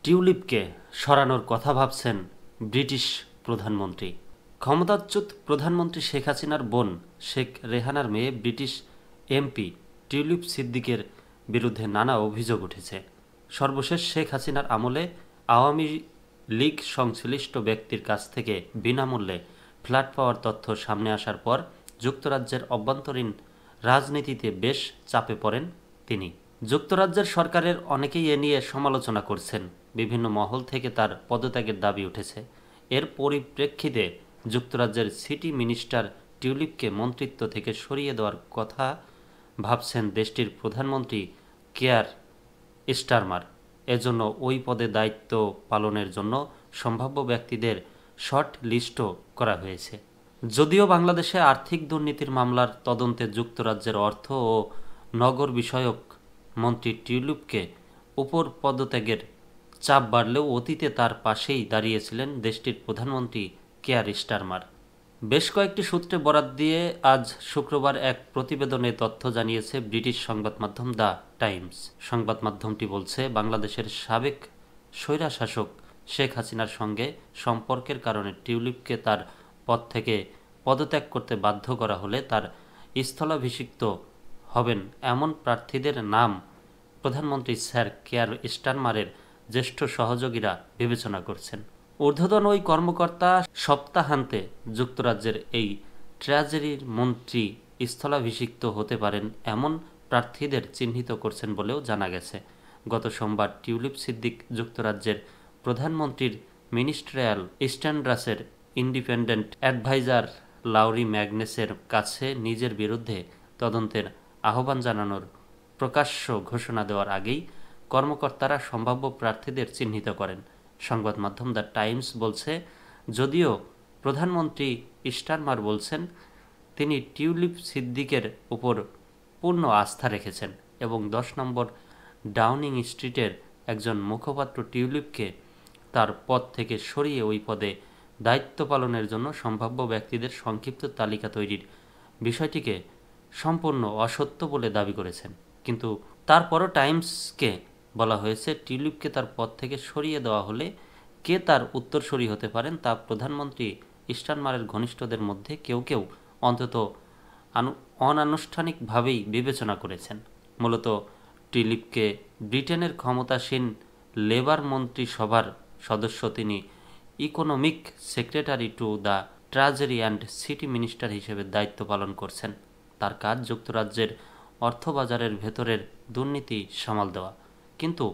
টিউলিপকে সরানোর কথা ভাবছেন ব্রিটিশ প্রধানমন্ত্রী। ক্ষমতাচ্যুত প্রধানমন্ত্রী শেখ হাসিনার বোন শেখ রেহানার মেয়ে ব্রিটিশ এমপি টিউলিপ সিদ্দিকের বিরুদ্ধে নানা অভিযোগ উঠেছে। সর্বশেষ শেখ হাসিনার আমলে আওয়ামী লীগ সংশ্লিষ্ট ব্যক্তির কাছ থেকে বিনামূল্যে ফ্ল্যাট পাওয়ার তথ্য সামনে আসার পর যুক্তরাজ্যের অভ্যন্তরীণ রাজনীতিতে বেশ চাপে পড়েন তিনি। যুক্তরাজ্যের সরকারের অনেকেই এ নিয়ে সমালোচনা করছেন। বিভিন্ন মহল থেকে তার পদত্যাগের দাবি উঠেছে। এর পরিপ্রেক্ষিতে যুক্তরাজ্যের সিটি মিনিস্টার টিউলিপকে মন্ত্রিত্ব থেকে সরিয়ে দেওয়ার কথা ভাবছেন দেশটির প্রধানমন্ত্রী কেয়ার স্টারমার। এজন্য ওই পদে দায়িত্ব পালনের জন্য সম্ভাব্য ব্যক্তিদের শর্ট লিস্টও করা হয়েছে। যদিও বাংলাদেশে আর্থিক দুর্নীতির মামলার তদন্তে যুক্তরাজ্যের অর্থ ও নগর বিষয়ক মন্ত্রী টিউলিপকে উপর পদত্যাগের চাপ বাড়লেও অতীতে তার পাশেই দাঁড়িয়েছিলেন দেশটির প্রধানমন্ত্রী কেয়ার স্টারমার। বেশ কয়েকটি সূত্রে বরাত দিয়ে আজ শুক্রবার এক প্রতিবেদনে তথ্য জানিয়েছে ব্রিটিশ সংবাদ মাধ্যম দ্য টাইমস। সংবাদ মাধ্যমটি বলছে, বাংলাদেশের সাবেক স্বৈরশাসক শেখ হাসিনার সঙ্গে সম্পর্কের কারণে টিউলিপকে তার পদ থেকে পদত্যাগ করতে বাধ্য করা হলে তার স্থলাভিষিক্ত হবেন এমন প্রার্থীদের নাম প্রধানমন্ত্রী স্যার কেয়ার স্টারমারের জ্যেষ্ঠ সহযোগীরা বিবেচনা করছেন। ঊর্ধ্বতন ওই কর্মকর্তা সপ্তাহান্তে যুক্তরাজ্যের এই ট্রেজারির মন্ত্রী স্থলাভিষিক্ত হতে পারেন এমন প্রার্থীদের চিহ্নিত করছেন বলেও জানা গেছে। গত সোমবার টিউলিপ সিদ্দিক যুক্তরাজ্যের প্রধানমন্ত্রীর মিনিস্ট্রিয়াল স্ট্যান্ডার্সের ইন্ডিপেন্ডেন্ট অ্যাডভাইজার লাউরি ম্যাগনেসের কাছে নিজের বিরুদ্ধে তদন্তের আহ্বান জানানোর প্রকাশ্য ঘোষণা দেওয়ার আগেই কর্মকর্তারা সম্ভাব্য প্রার্থীদের চিহ্নিত করেন। সংবাদ মাধ্যম দ্য টাইমস বলছে, যদিও প্রধানমন্ত্রী স্টারমার বলছেন তিনি টিউলিপ সিদ্দিকের উপর পূর্ণ আস্থা রেখেছেন এবং 10 নম্বর ডাউনিং স্ট্রিটের একজন মুখপাত্র টিউলিপকে তার পদ থেকে সরিয়ে ওই পদে দায়িত্ব পালনের জন্য সম্ভাব্য ব্যক্তিদের সংক্ষিপ্ত তালিকা তৈরির বিষয়টিকে সম্পূর্ণ অসত্য বলে দাবি করেছেন। কিন্তু তারপরও টাইমসকে বলা হয়েছে, টিউলিপকে তার পদ থেকে সরিয়ে দেওয়া হলে কে তার উত্তরসূরি হতে পারেন তা প্রধানমন্ত্রী স্টারমারের ঘনিষ্ঠদের মধ্যে কেউ কেউ অন্তত অনানুষ্ঠানিকভাবেই বিবেচনা করেছেন। মূলত টিউলিপকে ব্রিটেনের ক্ষমতাসীন লেবার মন্ত্রিসভার সদস্য। তিনি economic secretary to the treasury and city minister হিসেবে দায়িত্ব পালন করছেন। তার কাজ যুক্তরাজ্যের অর্থবাজারের ভেতরের দুর্নীতি সামাল দেওয়া। কিন্তু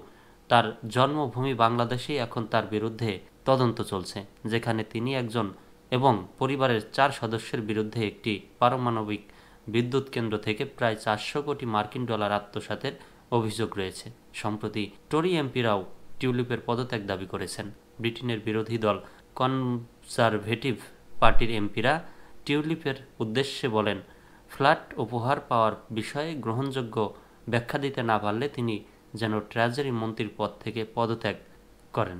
তার জন্মভূমি বাংলাদেশেই এখন তার বিরুদ্ধে তদন্ত চলছে, যেখানে তিনি একজন এবং পরিবারের 4 সদস্যের বিরুদ্ধে একটি পারমাণবিক বিদ্যুৎ কেন্দ্র থেকে প্রায় 400 কোটি মার্কিন ডলার আত্মসাতের অভিযোগ রয়েছে। সম্প্রতি টরি এমপিরাও টিউলিপের পদত্যাগ দাবি করেছেন। ব্রিটেনের বিরোধী দল কনজারভেটিভ পার্টির এমপিরা টিউলিপের উদ্দেশ্যে বলেন, ফ্ল্যাট উপহার পাওয়ার বিষয়ে গ্রহণযোগ্য ব্যাখ্যা দিতে না পারলে তিনি যেন ট্রেজারি মন্ত্রীর পদ থেকে পদত্যাগ করেন।